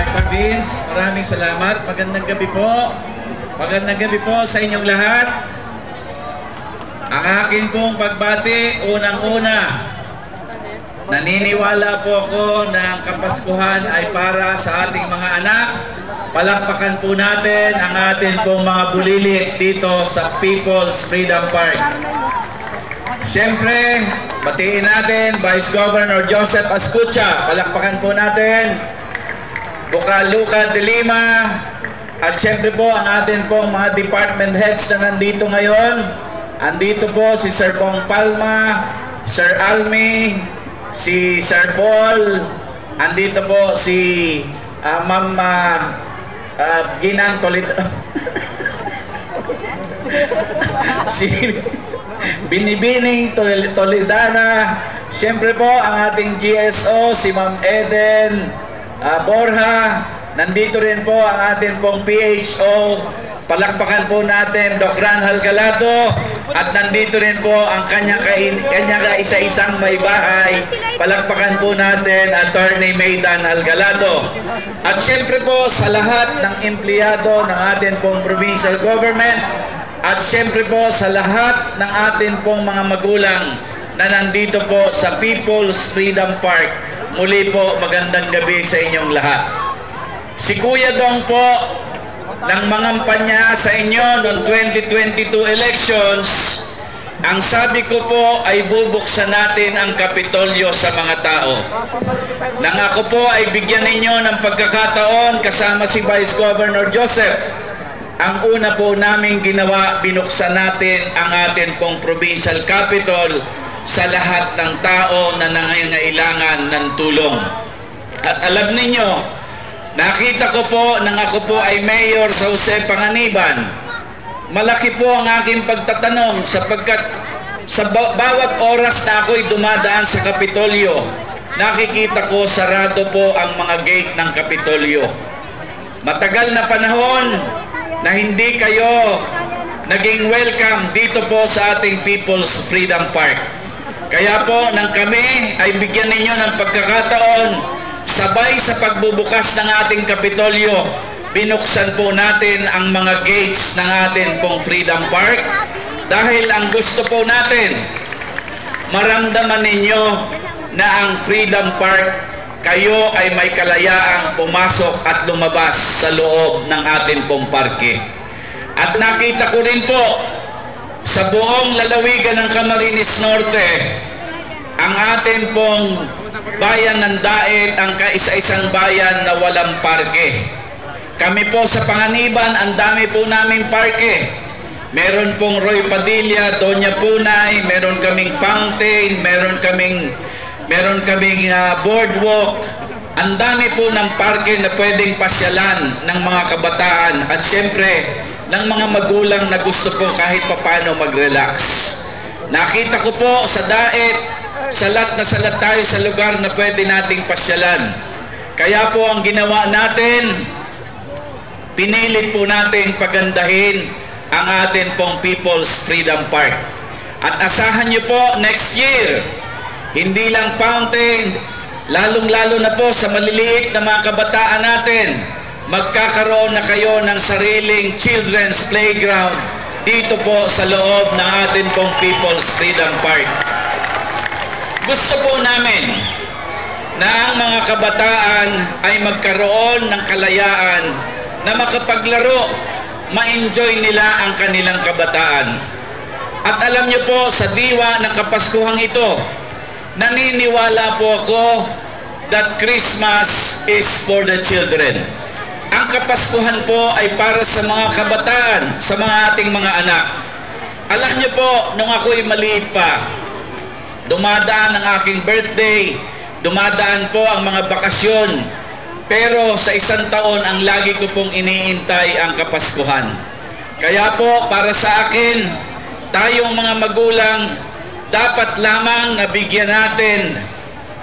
Dr. Vince, maraming salamat. Magandang gabi po. Magandang gabi po sa inyong lahat. Ang akin pong pagbati, unang-una, naniniwala po ako na ang Kapaskuhan ay para sa ating mga anak. Palakpakan po natin ang atin pong mga bulilit dito sa People's Freedom Park. Siyempre, batiin natin Vice Governor Joseph Ascucha. Palakpakan po natin Luca de Lima. At siyempre po ang atin pong mga department heads na nandito ngayon. Andito po si Sir Bong Palma, Sir Almi, si Sir Paul. Andito po si Ma'am Ginang Toledano. Si Binibining Toledana. Siyempre po ang ating GSO, si Ma'am Eden Borja. Nandito rin po ang ating pong PHO. Palakpakan po natin Doc Ranhal Galado. At nandito rin po ang kanya isa-isang may bahay. Palakpakan po natin Attorney Maydan Algalado. At siyempre po sa lahat ng empleyado ng ating pong provincial government. At siyempre po sa lahat ng ating pong mga magulang na nandito po sa People's Freedom Park. Muli po, magandang gabi sa inyong lahat. Si Kuya Dong po, nang mangampanya sa inyo noong 2022 elections, ang sabi ko po ay bubuksan natin ang Kapitolyo sa mga tao. Nang ako po ay bigyan ninyo ng pagkakataon kasama si Vice Governor Joseph, ang una po namin ginawa, binuksan natin ang atin pong provincial capital sa lahat ng tao na nangangailangan ng tulong. At alam ninyo, nakita ko po nang ako po ay mayor sa Jose Panganiban, malaki po ang aking pagtatanong sapagkat sa bawat oras na ako'y dumadaan sa Kapitolyo, nakikita ko sarado po ang mga gate ng Kapitolyo. Matagal na panahon na hindi kayo naging welcome dito po sa ating People's Freedom Park. Kaya po nang kami ay bigyan ninyo ng pagkakataon, sabay sa pagbubukas ng ating Kapitolyo, binuksan po natin ang mga gates ng ating pong Freedom Park dahil ang gusto po natin, maramdaman ninyo na ang Freedom Park, kayo ay may kalayaang pumasok at lumabas sa loob ng ating pong parke. At nakita ko rin po sa buong lalawigan ng Camarines Norte, ang ating pong bayan ng Daet, ang kaisa-isang bayan na walang parke. Kami po sa Panganiban, ang dami po namin parke. Meron pong Roy Padilla, Doña Punay, meron kaming fountain, meron kaming boardwalk. Ang dami po ng parke na pwedeng pasyalan ng mga kabataan at siyempre ng mga magulang na gusto po kahit papano mag-relax. Nakita ko po sa Daet, salat na salat tayo sa lugar na pwede nating pasyalan. Kaya po ang ginawa natin, pinilit po natin pagandahin ang atin pong People's Freedom Park. At asahan niyo po next year, hindi lang fountain, lalong-lalo na po sa maliliit na mga kabataan natin, magkakaroon na kayo ng sariling children's playground dito po sa loob ng atin pong People's Freedom Park. Gusto po namin na ang mga kabataan ay magkaroon ng kalayaan na makapaglaro, ma-enjoy nila ang kanilang kabataan. At alam niyo po, sa diwa ng Kapaskuhang ito, naniniwala po ako that Christmas is for the children. Ang Kapaskuhan po ay para sa mga kabataan, sa mga ating mga anak. Alam niyo po, nung ako'y maliit pa, dumadaan ang aking birthday, dumadaan po ang mga bakasyon, pero sa isang taon ang lagi ko pong iniintay ang Kapaskuhan. Kaya po para sa akin, tayong mga magulang, dapat lamang nabigyan natin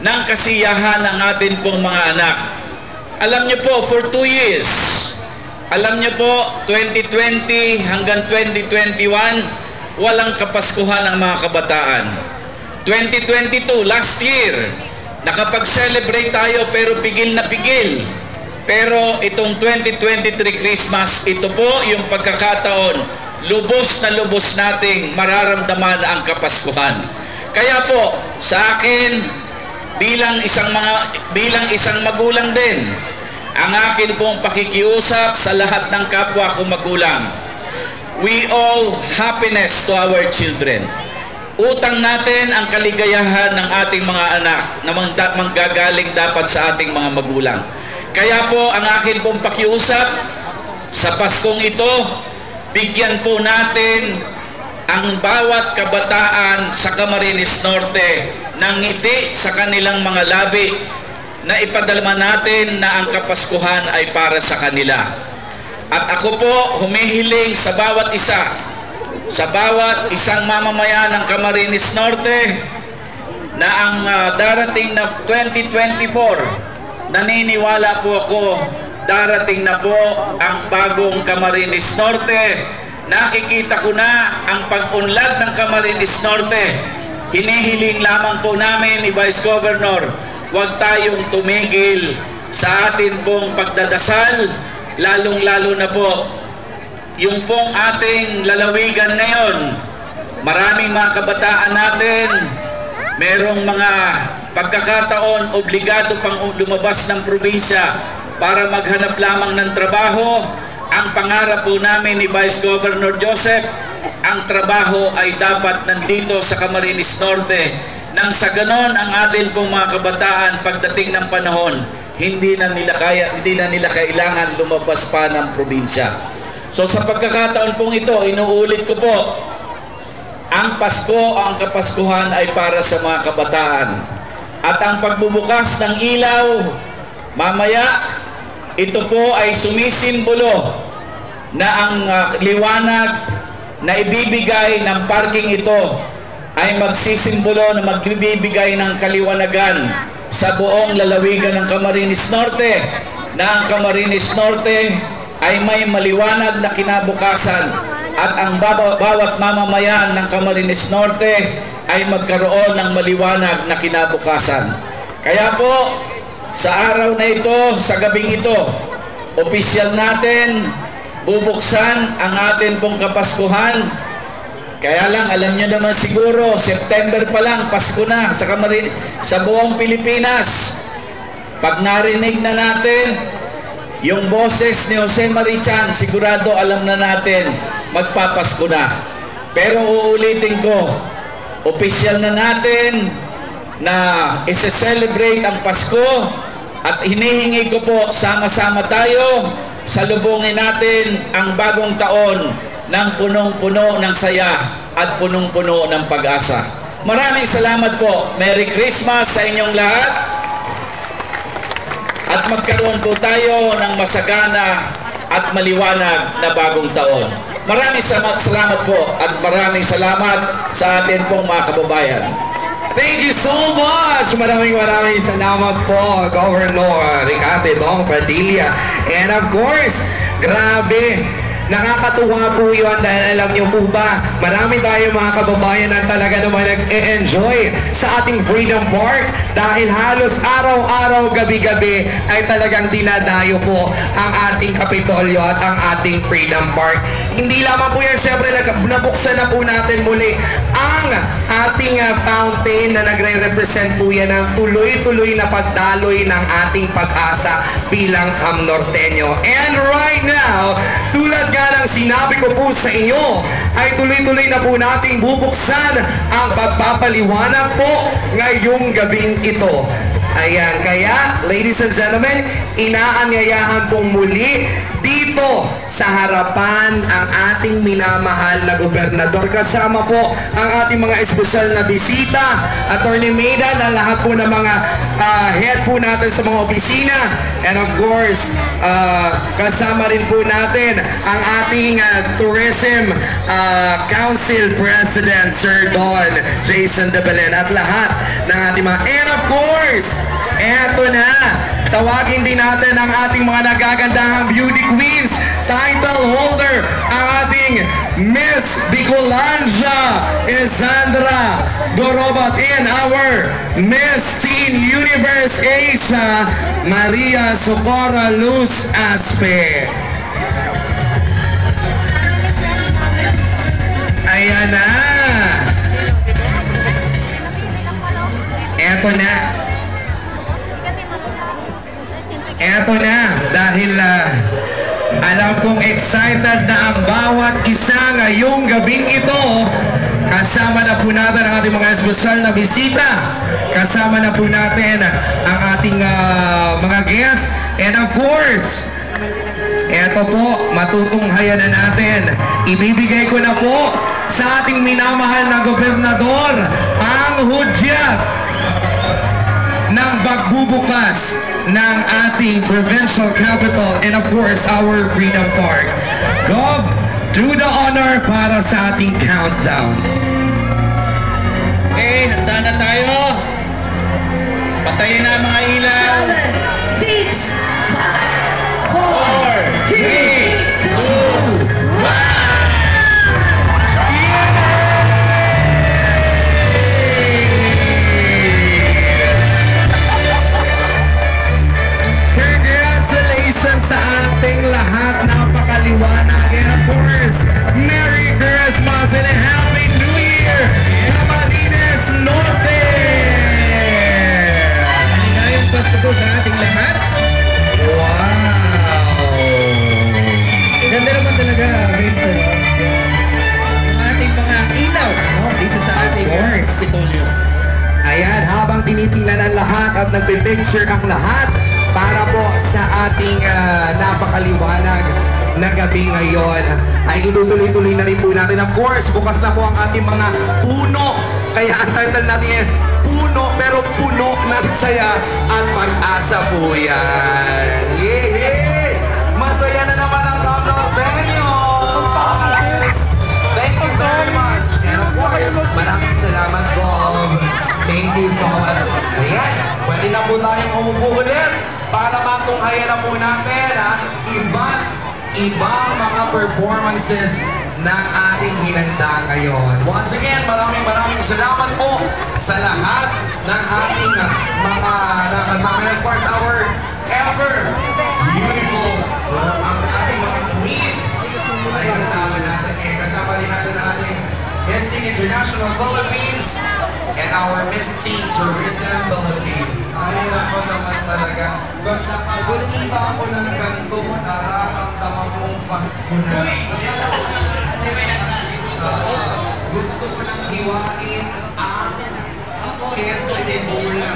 ng kasiyahan ang atin pong mga anak. Alam niyo po, for 2 years, alam niyo po, 2020 hanggang 2021, walang Kapaskuhan ang mga kabataan. 2022, last year, nakapag-celebrate tayo pero pigil na pigil. Pero itong 2023 Christmas, ito po yung pagkakataon, lubos na lubos nating mararamdaman ang Kapaskuhan. Kaya po, sa akin, bilang isang magulang din, ang akin pong pakikiusap sa lahat ng kapwa ko magulang. We owe happiness to our children. Utang natin ang kaligayahan ng ating mga anak na manggagaling dapat sa ating mga magulang. Kaya po ang akin pong pakiusap sa Paskong ito, bigyan po natin ang bawat kabataan sa Camarines Norte ng ngiti sa kanilang mga labi na ipadalma natin na ang Kapaskuhan ay para sa kanila. At ako po humihiling sa bawat isa, sa bawat isang mamamayan ng Camarines Norte na ang darating na 2024, naniniwala po ako, darating na po ang bagong Camarines Norte. Nakikita ko na ang pag-unlad ng Camarines Norte. Hinihiling lamang po namin ni Vice Governor, huwag tayong tumigil sa atin pong pagdadasal, lalong-lalo na po yung pong ating lalawigan ngayon. Maraming mga kabataan natin, merong mga pagkakataon obligado pang lumabas ng probinsya para maghanap lamang ng trabaho. Ang pangarap po namin ni Vice Governor Joseph, ang trabaho ay dapat nandito sa Camarines Norte. Nang sa ganon ang atin pong mga kabataan pagdating ng panahon, hindi na nila kailangan lumabas pa ng probinsya. So sa pagkakataon pong ito, inuulit ko po, ang Pasko, ang Kapaskuhan ay para sa mga kabataan. At ang pagbubukas ng ilaw, mamaya, ito po ay sumisimbolo na ang liwanag na ibibigay ng parking ito ay magsisimbolo na magbibigay ng kaliwanagan sa buong lalawigan ng Camarines Norte, na ang Camarines Norte ay may maliwanag na kinabukasan at ang bawat mamamayan ng Camarines Norte ay magkaroon ng maliwanag na kinabukasan. Kaya po, sa araw na ito, sa gabing ito, opisyal natin bubuksan ang atin pong Kapaskuhan. Kaya lang, alam nyo naman siguro, September pa lang, Pasko na sa buong Pilipinas. Pag narinig na natin yung boses ni Jose Marichan, sigurado alam na natin, magpapasko na. Pero uulitin ko, opisyal na natin na isi-celebrate ang Pasko. At hinihingi ko po, sama-sama tayo, salubungin natin ang bagong taon ng punong-puno ng saya at punong-puno ng pag-asa. Maraming salamat po. Merry Christmas sa inyong lahat. At magkaroon po tayo ng masagana at maliwanag na bagong taon. Maraming salamat po at maraming salamat sa atin pong mga kababayan. Thank you so much! Maraming salamat po, Governor Ricate Dong Padilla. And of course, grabe, nakakatuwa po yun dahil alam nyo po ba, marami tayo mga kababayan na talaga naman nag-e-enjoy sa ating Freedom Park dahil halos araw-araw, gabi-gabi ay talagang dinadayo po ang ating Kapitolyo at ang ating Freedom Park. Hindi lamang po yan, syempre nabuksan na po natin muli ang ating fountain na nagre-represent po yan ng tuloy-tuloy na pagdaloy ng ating pag-asa bilang Cam Norteño. And right now, tulad nga ng sinabi ko po sa inyo, ay tuloy-tuloy na po nating bubuksan ang pagpapaliwanag po ngayong gabing ito. Ayan, kaya, ladies and gentlemen, inaanyayahan pong muli dito sa harapan ang ating minamahal na gobernador. Kasama po ang ating mga espesyal na bisita, Attorney Maidan, ang lahat po ng mga head po natin sa mga opisina. And of course, kasama rin po natin ang ating Tourism Council President, Sir Don Jason De Belen, at lahat ng ating mga... And of course, eto na, tawagin din natin ang ating mga nagagandahang beauty queens title holder, ang ating Miss Bicolandia Isandra Dorobat, and our Miss Teen Universe Asia Maria Socorro Luz Aspe. Ayan na. Eto na. Eto na. Dahil alam kong excited na ang bawat isa ngayong gabing ito. Kasama na po natin ang ating mga espesyal na bisita. Kasama na po natin ang ating mga guests. And of course, eto po, matutunghayan na natin. Ibibigay ko na po sa ating minamahal na gobernador ang hudyat ng pagbubukas ng ating provincial capital and of course our Freedom Park. Gob, do the honor para sa ating countdown. Okay, handa na tayo. Patayin na ang mga ilaw. 6, 5, 4, 3, 2, 1. Sa ating lahat, napakaliwanag. And of course, Merry Christmas and a Happy New Year, Camarines Norte! Maligayang Pasko po sa ating lahat. Wow! Ganda naman talaga, Vincent. Yung ating mga ilaw dito sa ating Kapitolyo. Ayan, habang tinitingnan ang lahat at nagpipicture ang lahat, para po sa ating napakaliwanag na gabi ngayon, ay itutuloy-tuloy na rin po natin. Of course, bukas na po ang ating mga puno. Kaya ang title natin yan, Puno, pero puno ng saya at pag-asa po yan. Yay! Masaya na naman ang Norteño! Thank you very much. And of course, maraming salamat po. Thank you so much. Ayan, pwede na po tayong umupo ulit para matunghayan na po natin ang ibang mga performances ng ating hinanda ngayon. Once again, maraming salamat po sa lahat ng ating mga nakasama. And of course, our ever beautiful, ang ating mga queens ay kasama natin. Kasama rin natin ang ating Miss Teen International Philippines and our Miss Teen Tourism Philippines. Ay, ako naman talaga. Pag nakagulita ako ng ganito, nararamdaman kong Pasko na. Gusto ko lang hiwain ang keso de bola.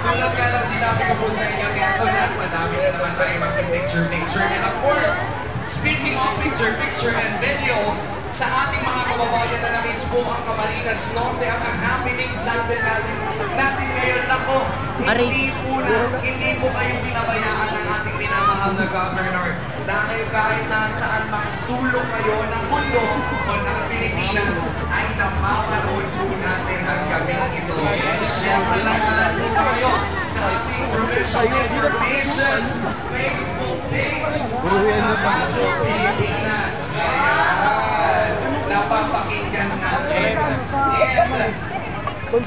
Tulad nga lang sinabi ko po sa inyo, eto na, madami na naman tayo mag-picture-picture. And of course, speaking of picture and video, sa ating mga kababayan na na-miss po ang Camarines Norte at ang happenings natin ngayon. Ako, hindi po kayo pinabayaan ng ating minamahal na governor. Dahil kahit nasaan mang sulok kayo ng mundo o ng Pilipinas, ay napapanood po natin ang gabing ito. Siyempre lang po tayo sa ating provincial information Facebook page sa Radyo Pilipinas. Ayan, napapakinggan natin. And